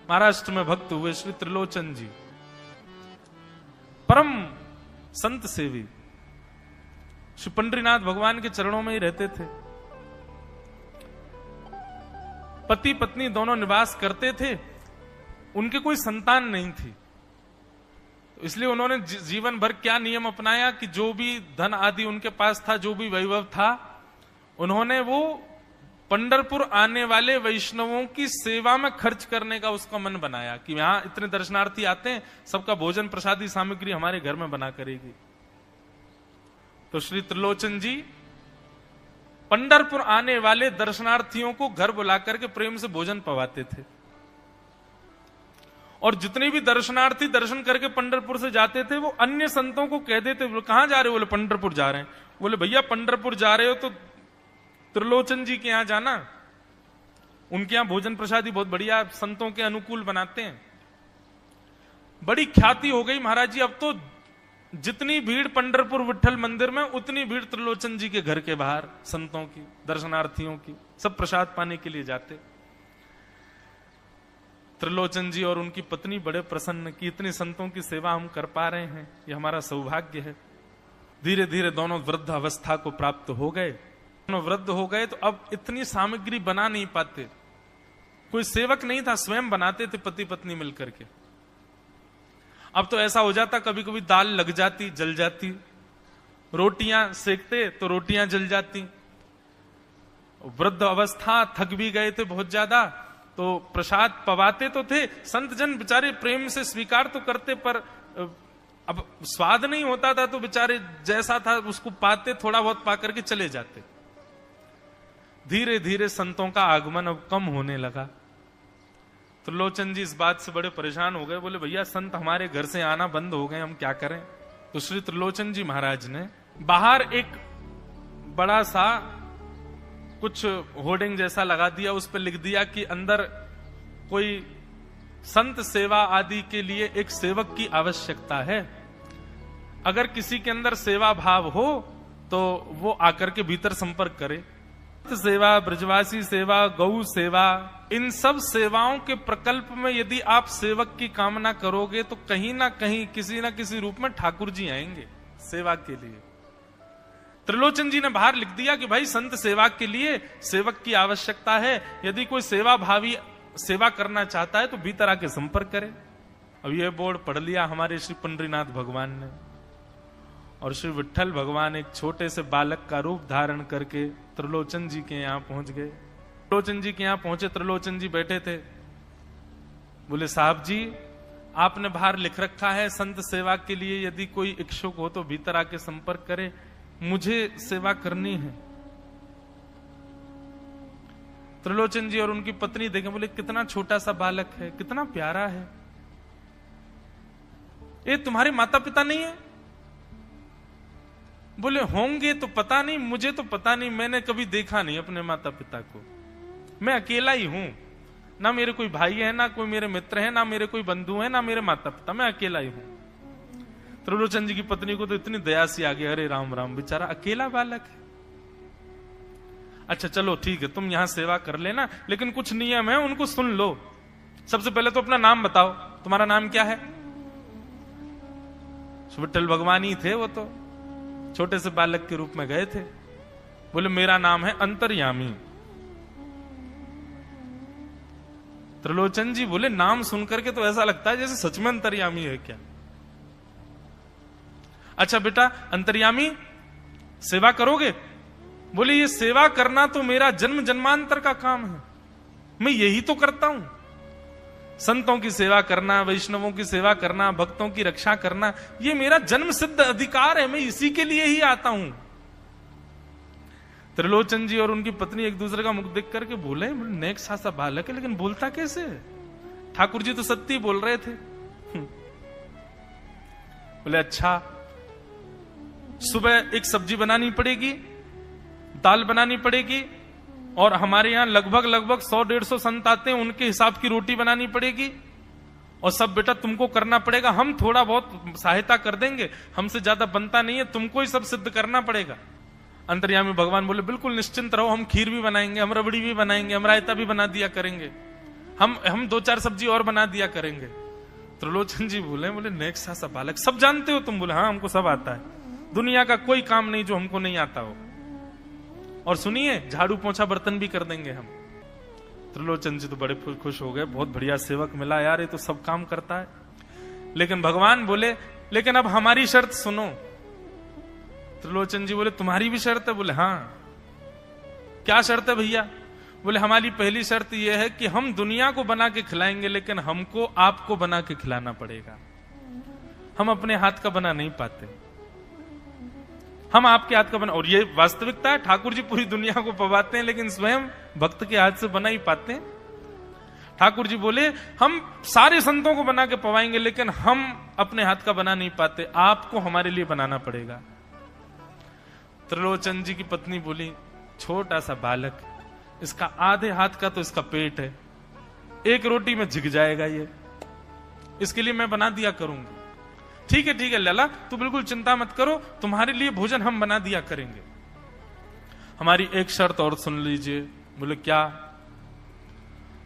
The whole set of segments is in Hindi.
महाराष्ट्र में भक्त हुए श्री त्रिलोचन जी, परम संत सेवी, श्री पंडरीनाथ भगवान के चरणों में ही रहते थे। पति पत्नी दोनों निवास करते थे, उनके कोई संतान नहीं थी, तो इसलिए उन्होंने जीवन भर क्या नियम अपनाया कि जो भी धन आदि उनके पास था, जो भी वैभव था, उन्होंने वो पंढरपुर आने वाले वैष्णवों की सेवा में खर्च करने का उसका मन बनाया कि यहां इतने दर्शनार्थी आते हैं, सबका भोजन प्रसादी सामग्री हमारे घर में बना करेगी। तो श्री त्रिलोचन जी पंढरपुर आने वाले दर्शनार्थियों को घर बुलाकर के प्रेम से भोजन पवाते थे। और जितने भी दर्शनार्थी दर्शन करके पंढरपुर से जाते थे, वो अन्य संतों को कह देते, बोले कहां जा रहे हो? बोले पंढरपुर जा रहे हैं। बोले भैया पंढरपुर जा रहे हो तो त्रिलोचन जी के यहां जाना, उनके यहां भोजन प्रसादी बहुत बढ़िया संतों के अनुकूल बनाते हैं। बड़ी ख्याति हो गई महाराज जी, अब तो जितनी भीड़ पंढरपुर विठल मंदिर में, उतनी भीड़ त्रिलोचन जी के घर के बाहर संतों की, दर्शनार्थियों की, सब प्रसाद पाने के लिए जाते। त्रिलोचन जी और उनकी पत्नी बड़े प्रसन्न कि इतने संतों की सेवा हम कर पा रहे हैं, ये हमारा सौभाग्य है। धीरे धीरे दोनों वृद्ध अवस्था को प्राप्त हो गए। दोनों वृद्ध हो गए तो अब इतनी सामग्री बना नहीं पाते, कोई सेवक नहीं था, स्वयं बनाते थे पति पत्नी मिलकर के। अब तो ऐसा हो जाता, कभी कभी दाल लग जाती, जल जाती, रोटियां सेकते तो रोटियां जल जाती। वृद्ध अवस्था, थक भी गए थे बहुत ज्यादा, तो प्रसाद पवाते तो थे, संत जन बेचारे प्रेम से स्वीकार तो करते, पर अब स्वाद नहीं होता था, तो बेचारे जैसा था उसको पाते, थोड़ा बहुत पा करके चले जाते। धीरे धीरे संतों का आगमन अब कम होने लगा। त्रिलोचन जी इस बात से बड़े परेशान हो गए, बोले भैया संत हमारे घर से आना बंद हो गए, हम क्या करें? तो श्री त्रिलोचन जी महाराज ने बाहर एक बड़ा सा कुछ होर्डिंग जैसा लगा दिया, उस पर लिख दिया कि अंदर कोई संत सेवा आदि के लिए एक सेवक की आवश्यकता है। अगर किसी के अंदर सेवा भाव हो तो वो आकर के भीतर संपर्क करे। सेवा, ब्रजवासी सेवा, गौ सेवा, इन सब सेवाओं के प्रकल्प में यदि आप सेवक की कामना करोगे तो कहीं ना कहीं किसी ना किसी रूप में ठाकुर जी आएंगे सेवा के लिए। त्रिलोचन जी ने बाहर लिख दिया कि भाई संत सेवा के लिए सेवक की आवश्यकता है, यदि कोई सेवा भावी सेवा करना चाहता है तो भीतर आके संपर्क करे। अब यह बोर्ड पढ़ लिया हमारे श्री पंडरीनाथ भगवान ने, और श्री विठल भगवान एक छोटे से बालक का रूप धारण करके त्रिलोचन जी के यहां पहुंच गए। त्रिलोचन जी के यहां पहुंचे, त्रिलोचन जी बैठे थे। बोले साहब जी, आपने बाहर लिख रखा है संत सेवा के लिए यदि कोई इच्छुक हो तो भीतर आके संपर्क करे, मुझे सेवा करनी है। त्रिलोचन जी और उनकी पत्नी देखें, बोले कितना छोटा सा बालक है, कितना प्यारा है, ये तुम्हारे माता पिता नहीं है? बोले होंगे तो पता नहीं, मुझे तो पता नहीं, मैंने कभी देखा नहीं अपने माता पिता को, मैं अकेला ही हूं, ना मेरे कोई भाई है, ना कोई मेरे मित्र है, ना मेरे कोई बंधु है, ना मेरे माता पिता, मैं अकेला ही हूं। त्रिलोचन जी की पत्नी को तो इतनी दया सी आ गई, अरे राम राम, बेचारा अकेला बालक है। अच्छा चलो ठीक है, तुम यहां सेवा कर लेना, लेकिन कुछ नियम है उनको सुन लो। सबसे पहले तो अपना नाम बताओ, तुम्हारा नाम क्या है? विठल भगवान ही थे, वो तो छोटे से बालक के रूप में गए थे। बोले मेरा नाम है अंतर्यामी। त्रिलोचन जी बोले नाम सुनकर के तो ऐसा लगता है जैसे सच में अंतर्यामी है क्या? अच्छा बेटा अंतर्यामी, सेवा करोगे? बोले ये सेवा करना तो मेरा जन्म जन्मांतर का काम है, मैं यही तो करता हूं। संतों की सेवा करना, वैष्णवों की सेवा करना, भक्तों की रक्षा करना, ये मेरा जन्म सिद्ध अधिकार है, मैं इसी के लिए ही आता हूं। त्रिलोचन जी और उनकी पत्नी एक दूसरे का मुख देख करके बोले, नेक सा बालक है लेकिन बोलता कैसे? ठाकुर जी तो सत्य बोल रहे थे। बोले अच्छा, सुबह एक सब्जी बनानी पड़ेगी, दाल बनानी पड़ेगी, और हमारे यहां लगभग 100-150 संत आते हैं, उनके हिसाब की रोटी बनानी पड़ेगी, और सब बेटा तुमको करना पड़ेगा, हम थोड़ा बहुत सहायता कर देंगे, हमसे ज्यादा बनता नहीं है, तुमको ही सब सिद्ध करना पड़ेगा। अंतर्यामी भगवान बोले बिल्कुल निश्चिंत रहो, हम खीर भी बनाएंगे, हम रबड़ी भी बनाएंगे, हम रायता भी बना दिया करेंगे। हम 2-4 सब्जी और बना दिया करेंगे। त्रिलोचन जी बोले नेक्स्ट सा बालक, सब जानते हो तुम? बोले हाँ, हमको सब आता है, दुनिया का कोई काम नहीं जो हमको नहीं आता हो। और सुनिए, झाड़ू पोंछा बर्तन भी कर देंगे हम। त्रिलोचन जी तो बड़े खुश हो गए, बहुत बढ़िया सेवक मिला यार, ये तो सब काम करता है। लेकिन भगवान बोले लेकिन अब हमारी शर्त सुनो। त्रिलोचन जी बोले तुम्हारी भी शर्त है? बोले हाँ। क्या शर्त है भैया? बोले हमारी पहली शर्त यह है कि हम दुनिया को बना के खिलाएंगे, लेकिन हमको आपको बना के खिलाना पड़ेगा। हम अपने हाथ का बना नहीं पाते, हम आपके हाथ का बना। और ये वास्तविकता है, ठाकुर जी पूरी दुनिया को पवाते हैं, लेकिन स्वयं भक्त के हाथ से बना ही पाते हैं। ठाकुर जी बोले हम सारे संतों को बना के पवाएंगे, लेकिन हम अपने हाथ का बना नहीं पाते, आपको हमारे लिए बनाना पड़ेगा। त्रिलोचन जी की पत्नी बोली छोटा सा बालक, इसका आधे हाथ का तो इसका पेट है, एक रोटी में झिक जाएगा ये, इसके लिए मैं बना दिया करूंगी। ठीक है लला, तू बिल्कुल चिंता मत करो, तुम्हारे लिए भोजन हम बना दिया करेंगे। हमारी एक शर्त और सुन लीजिए। बोले क्या?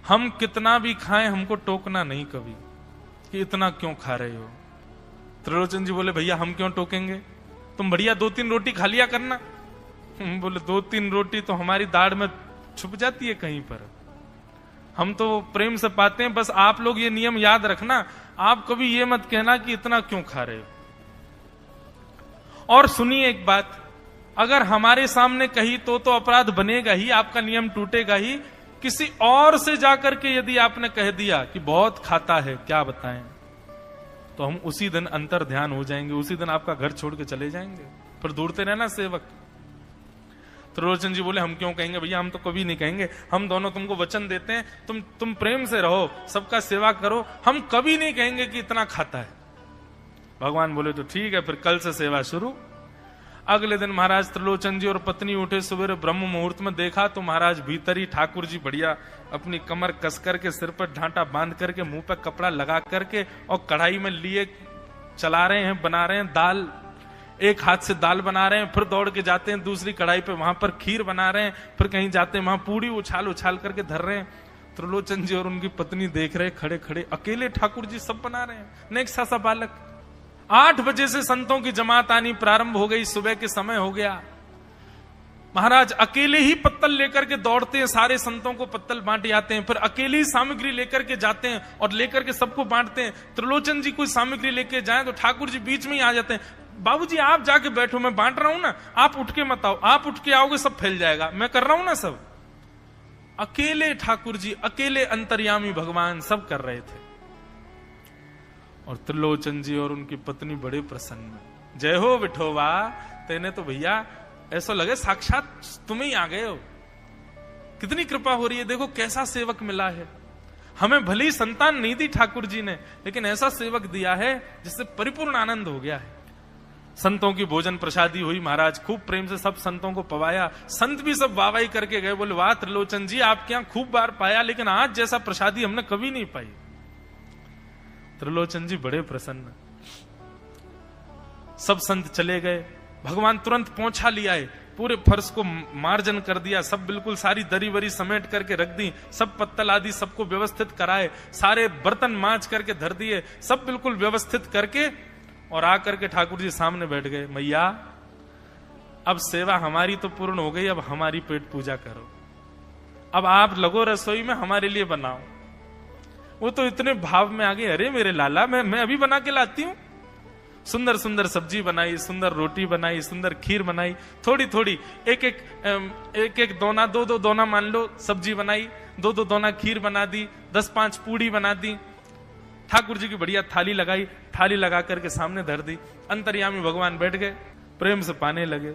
हम कितना भी खाएं हमको टोकना नहीं कभी कि इतना क्यों खा रहे हो। त्रिलोचन जी बोले भैया हम क्यों टोकेंगे, तुम बढ़िया 2-3 रोटी खा लिया करना। बोले 2-3 रोटी तो हमारी दाढ़ में छुप जाती है कहीं पर, हम तो प्रेम से पाते हैं। बस आप लोग ये नियम याद रखना, आप कभी ये मत कहना कि इतना क्यों खा रहे हो। और सुनिए एक बात, अगर हमारे सामने कही तो अपराध बनेगा ही, आपका नियम टूटेगा ही। किसी और से जाकर के यदि आपने कह दिया कि बहुत खाता है, क्या बताएं, तो हम उसी दिन अंतर ध्यान हो जाएंगे, उसी दिन आपका घर छोड़ के चले जाएंगे। फिर दूरते रहना सेवक। त्रिलोचन जी बोले हम क्यों कहेंगे भैया, हम तो कभी नहीं कहेंगे, हम दोनों तुमको वचन देते हैं, तुम प्रेम से रहो, सबका सेवा करो, हम कभी नहीं कहेंगे कि इतना खाता है। भगवान बोले तो ठीक है, फिर कल से सेवा शुरू। अगले दिन महाराज त्रिलोचन जी और पत्नी उठे सवेरे ब्रह्म मुहूर्त में, देखा तो महाराज भीतर ही ठाकुर जी बढ़िया अपनी कमर कस करके, सिर पर ढांटा बांध करके, मुंह पर कपड़ा लगा करके और कढ़ाई में लिए चला रहे हैं, बना रहे हैं दाल। एक हाथ से दाल बना रहे हैं, फिर दौड़ के जाते हैं दूसरी कढ़ाई पे, वहां पर खीर बना रहे हैं, फिर कहीं जाते हैं वहां पूड़ी उछाल उछाल करके धर रहे हैं। त्रिलोचन जी और उनकी पत्नी देख रहे खड़े खड़े, अकेले ठाकुर जी सब बना रहे हैं, नेक्सा सा बालक। 8 बजे से संतों की जमात आनी प्रारंभ हो गई, सुबह के समय हो गया। महाराज अकेले ही पत्तल लेकर के दौड़ते हैं, सारे संतों को पत्तल बांटे आते हैं, फिर अकेले ही सामग्री लेकर के जाते हैं और लेकर के सबको बांटते हैं। त्रिलोचन जी कोई सामग्री लेके जाए तो ठाकुर जी बीच में ही आ जाते हैं, बाबूजी आप जाके बैठो, मैं बांट रहा हूं ना, आप उठ के मत आओ, आप उठ के आओगे सब फैल जाएगा, मैं कर रहा हूं ना सब। अकेले ठाकुर जी, अकेले अंतर्यामी भगवान सब कर रहे थे। और त्रिलोचन जी और उनकी पत्नी बड़े प्रसन्न, जय हो विठोबा, तेने तो भैया ऐसा लगे साक्षात तुम ही आ गए हो, कितनी कृपा हो रही है, देखो कैसा सेवक मिला है। हमें भली संतान नहीं दी ठाकुर जी ने, लेकिन ऐसा सेवक दिया है जिससे परिपूर्ण आनंद हो गया है। संतों की भोजन प्रसादी हुई, महाराज खूब प्रेम से सब संतों को पवाया, संत भी सब वाहवाही करके गए, बोले वाह त्रिलोचन जी आपके यहां खूब बार पाया, लेकिन आज जैसा प्रसादी हमने कभी नहीं पाई। त्रिलोचन जी बड़े प्रसन्न। सब संत चले गए, भगवान तुरंत पोंछा लिया है, पूरे फर्श को मार्जन कर दिया, सब बिल्कुल सारी दरी वरी समेट करके रख दी, सब पत्तल आदि सबको व्यवस्थित कराए, सारे बर्तन मांज करके धर दिए, सब बिल्कुल व्यवस्थित करके, और आकर के ठाकुर जी सामने बैठ गए। मैया अब सेवा हमारी तो पूर्ण हो गई, अब हमारी पेट पूजा करो, अब आप लगो रसोई में, हमारे लिए बनाओ। वो तो इतने भाव में आ गए, अरे मेरे लाला मैं अभी बना के लाती हूं। सुंदर सुंदर सब्जी बनाई, सुंदर रोटी बनाई, सुंदर खीर बनाई, थोड़ी थोड़ी एक एक दोना, दो दोना मान लो सब्जी बनाई, दो दोना खीर बना दी, 10-5 पूड़ी बना दी, ठाकुर जी की बढ़िया थाली लगाई, थाली लगा करके सामने धर दी। अंतर्यामी भगवान बैठ गए, प्रेम से पाने लगे,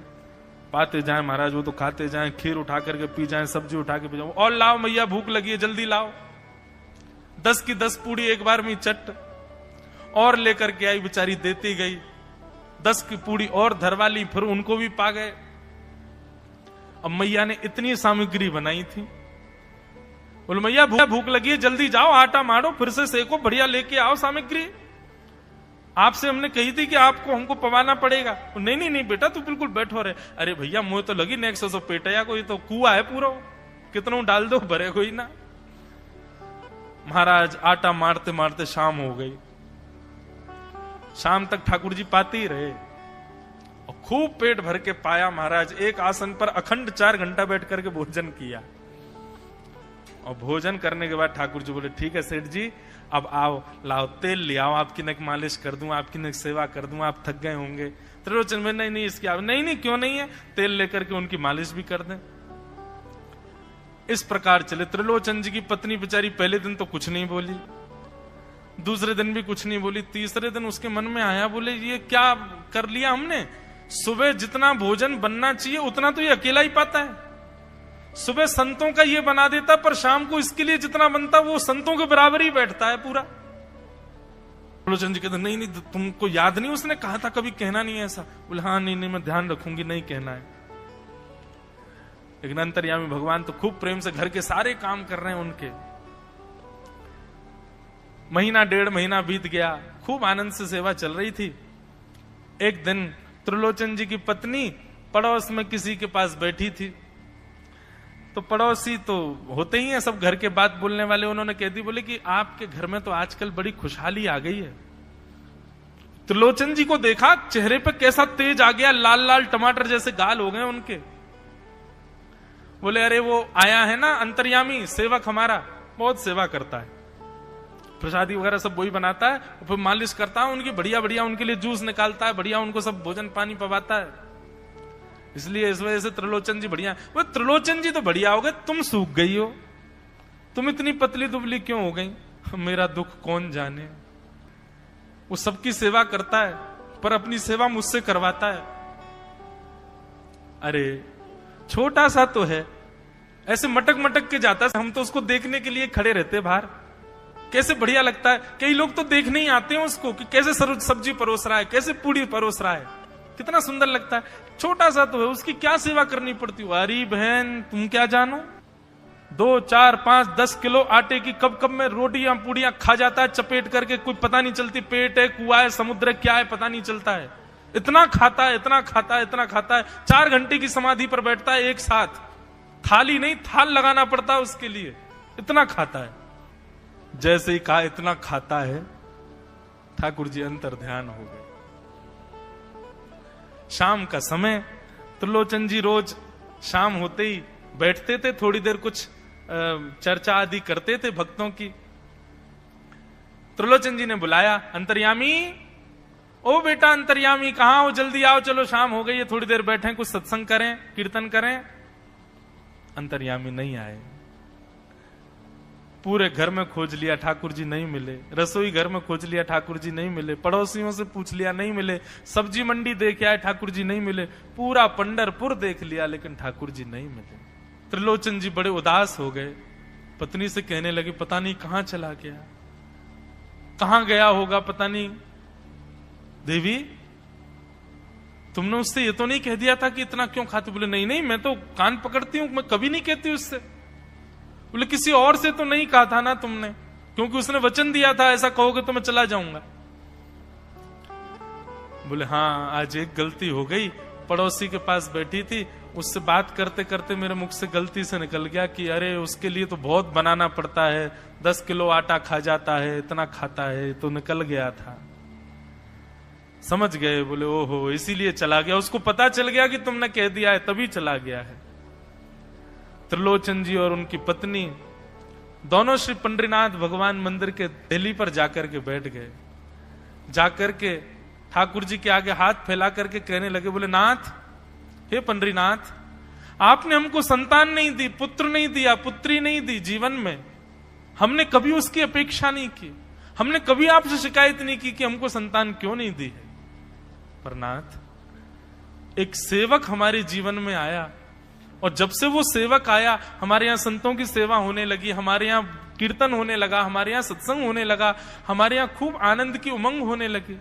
पाते जाए महाराज, वो तो खाते जाए, खीर उठा करके पी जाए, सब्जी उठा के पी जाओ, और लाओ मैया भूख लगी है जल्दी लाओ। 10 की 10 पूड़ी एक बार में चट और लेकर के आई, बेचारी देती गई, 10 की पूड़ी और धरवा ली, फिर उनको भी पा गए। अब मैया ने इतनी सामग्री बनाई थी, बोले मैया भूख लगी है जल्दी जाओ, आटा मारो, फिर से सेको, बढ़िया लेके आओ सामग्री, आपसे हमने कही थी कि आपको हमको पवाना पड़ेगा। नहीं बेटा तू बिल्कुल बैठो रहे। अरे भैया मुझे तो लगी नेक्स्ट सो पेटया को, ये तो कुआ है पूरा, कितना डाल दो भरे कोई ना। महाराज आटा मारते मारते शाम हो गई। शाम तक ठाकुर जी पाते ही रहे और खूब पेट भर के पाया महाराज। एक आसन पर अखंड 4 घंटा बैठ करके भोजन किया और भोजन करने के बाद ठाकुर जी बोले ठीक है सेठ जी, अब आओ, लाओ तेल ले आओ, आपकी नक मालिश कर दूं, आपकी नक सेवा कर दूं, आप थक गए होंगे। त्रिलोचन में नहीं नहीं इसकी नहीं नहीं क्यों नहीं है, तेल लेकर के उनकी मालिश भी कर दें। इस प्रकार चले। त्रिलोचन जी की पत्नी बेचारी पहले दिन तो कुछ नहीं बोली, दूसरे दिन भी कुछ नहीं बोली, तीसरे दिन उसके मन में आया, बोले ये क्या कर लिया हमने। सुबह जितना भोजन बनना चाहिए उतना तो ये अकेला ही पाता है। सुबह संतों का ये बना देता, पर शाम को इसके लिए जितना बनता वो संतों के बराबर ही बैठता है पूरा। त्रिलोचन जी कहते नहीं नहीं तुमको याद नहीं उसने कहा था कभी कहना नहीं है ऐसा। बोले हाँ नहीं नहीं मैं ध्यान रखूंगी, नहीं कहना है। लेकिन अंतर्यामी भगवान तो खूब प्रेम से घर के सारे काम कर रहे हैं उनके। महीना 1.5 महीना बीत गया, खूब आनंद से सेवा चल रही थी। एक दिन त्रिलोचन जी की पत्नी पड़ोस में किसी के पास बैठी थी, तो पड़ोसी तो होते ही हैं सब घर के बात बोलने वाले, उन्होंने कह दी, बोले कि आपके घर में तो आजकल बड़ी खुशहाली आ गई है। त्रिलोचन जी को देखा, चेहरे पे कैसा तेज आ गया, लाल लाल टमाटर जैसे गाल हो गए उनके। बोले अरे वो आया है ना अंतर्यामी सेवक हमारा, बहुत सेवा करता है, प्रसादी वगैरह सब वही बनाता है, फिर मालिश करता है उनकी, बढ़िया बढ़िया उनके लिए जूस निकालता है, बढ़िया उनको सब भोजन पानी पवाता है, इसलिए इस वजह से त्रिलोचन जी बढ़िया। वो त्रिलोचन जी तो बढ़िया हो गए, तुम सूख गई हो, तुम इतनी पतली दुबली क्यों हो गई, मेरा दुख कौन जाने। वो सबकी सेवा करता है पर अपनी सेवा मुझसे करवाता है। अरे छोटा सा तो है, ऐसे मटक मटक के जाता है, हम तो उसको देखने के लिए खड़े रहते बाहर, कैसे बढ़िया लगता है। कई लोग तो देखने ही आते हैं उसको कि कैसे सब्जी परोस रहा है, कैसे पूड़ी परोस रहा है, कितना सुंदर लगता है। छोटा सा तो है, उसकी क्या सेवा करनी पड़ती है। अरे बहन तुम क्या जानो, 2, 4, 5, 10 किलो आटे की कब कब में रोटियां पूड़ियां खा जाता है चपेट करके, कुछ पता नहीं चलती, पेट है कुआ है समुद्र है क्या है पता नहीं चलता है। इतना खाता है इतना खाता है इतना खाता है। 4 घंटे की समाधि पर बैठता है एक साथ, थाली नहीं थाल लगाना पड़ता है उसके लिए, इतना खाता है। जैसे ही कहा इतना खाता है, ठाकुर जी अंतर ध्यान हो गए। शाम का समय, त्रिलोचन जी रोज शाम होते ही बैठते थे, थोड़ी देर कुछ चर्चा आदि करते थे भक्तों की। त्रिलोचन जी ने बुलाया, अंतर्यामी, ओ बेटा अंतर्यामी कहां हो, जल्दी आओ, चलो शाम हो गई है, थोड़ी देर बैठे कुछ सत्संग करें कीर्तन करें। अंतर्यामी नहीं आए। पूरे घर में खोज लिया, ठाकुर जी नहीं मिले। रसोई घर में खोज लिया, ठाकुर जी नहीं मिले। पड़ोसियों से पूछ लिया, नहीं मिले। सब्जी मंडी देख आए, ठाकुर जी नहीं मिले। पूरा पंढरपुर देख लिया, लेकिन ठाकुर जी नहीं मिले। त्रिलोचन जी बड़े उदास हो गए, पत्नी से कहने लगे पता नहीं कहां चला गया, कहां गया होगा पता नहीं। देवी तुमने उससे ये तो नहीं कह दिया था कि इतना क्यों खाते। बोले नहीं नहीं मैं तो कान पकड़ती हूं, मैं कभी नहीं कहती उससे। बोले किसी और से तो नहीं कहा था ना तुमने, क्योंकि उसने वचन दिया था ऐसा कहोगे तो मैं चला जाऊंगा। बोले हाँ आज एक गलती हो गई, पड़ोसी के पास बैठी थी, उससे बात करते करते मेरे मुख से गलती से निकल गया कि अरे उसके लिए तो बहुत बनाना पड़ता है, 10 किलो आटा खा जाता है, इतना खाता है, तो निकल गया था। समझ गए। बोले ओहो इसीलिए चला गया, उसको पता चल गया कि तुमने कह दिया है तभी चला गया है। त्रिलोचन जी और उनकी पत्नी दोनों श्री पंडरीनाथ भगवान मंदिर के देहली पर जाकर के बैठ गए। जाकर के ठाकुर जी के आगे हाथ फैला करके कहने लगे, बोले नाथ, हे पंडरीनाथ, आपने हमको संतान नहीं दी, पुत्र नहीं दिया, पुत्री नहीं दी जीवन में, हमने कभी उसकी अपेक्षा नहीं की, हमने कभी आपसे शिकायत नहीं की कि हमको संतान क्यों नहीं दी है। पर नाथ, एक सेवक हमारे जीवन में आया, और जब से वो सेवक आया हमारे यहाँ संतों की सेवा होने लगी, हमारे यहाँ कीर्तन होने लगा, हमारे यहाँ सत्संग होने लगा, हमारे यहाँ खूब आनंद की उमंग होने लगी।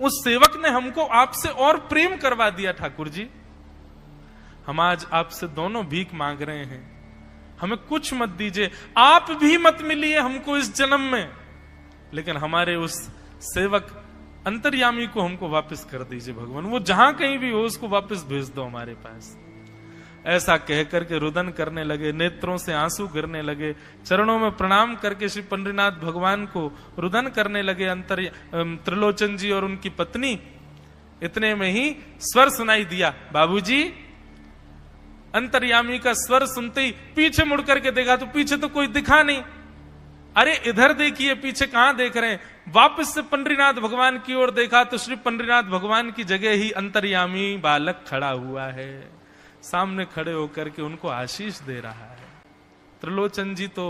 उस सेवक ने हमको आपसे और प्रेम करवा दिया। ठाकुर जी हम आज आपसे दोनों भीख मांग रहे हैं, हमें कुछ मत दीजिए, आप भी मत मिलिए हमको इस जन्म में, लेकिन हमारे उस सेवक अंतर्यामी को हमको वापस कर दीजिए भगवान, वो जहां कहीं भी हो उसको वापस भेज दो हमारे पास। ऐसा कहकर के रुदन करने लगे, नेत्रों से आंसू गिरने लगे, चरणों में प्रणाम करके श्री पंडरीनाथ भगवान को रुदन करने लगे त्रिलोचन जी और उनकी पत्नी। इतने में ही स्वर सुनाई दिया, बाबूजी। अंतर्यामी का स्वर सुनते ही पीछे मुड़ करके देखा तो पीछे तो कोई दिखा नहीं। अरे इधर देखिए, पीछे कहां देख रहे हैं? वापस से पंडरीनाथ भगवान की ओर देखा तो श्री पंडरीनाथ भगवान की जगह ही अंतर्यामी बालक खड़ा हुआ है, सामने खड़े होकर के उनको आशीष दे रहा है। त्रिलोचन जी तो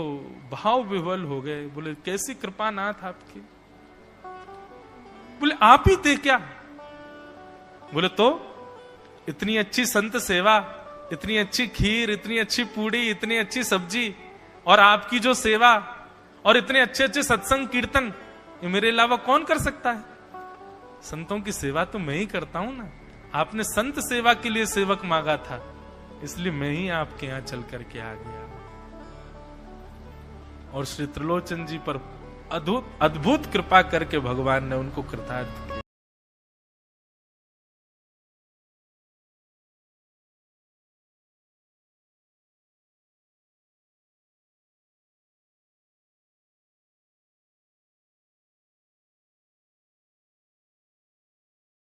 भाव विह्वल हो गए, बोले कैसी कृपा नाथ आपकी। बोले आप ही थे क्या? बोले तो इतनी अच्छी संत सेवा, इतनी अच्छी खीर, इतनी अच्छी पूड़ी, इतनी अच्छी सब्जी, और आपकी जो सेवा और इतने अच्छे अच्छे सत्संग कीर्तन, ये मेरे अलावा कौन कर सकता है? संतों की सेवा तो मैं ही करता हूं ना। आपने संत सेवा के लिए सेवक मांगा था, इसलिए मैं ही आपके यहां चल करके आ गया। और श्री त्रिलोचन जी पर अद्भुत कृपा करके भगवान ने उनको कृतार्थ किया।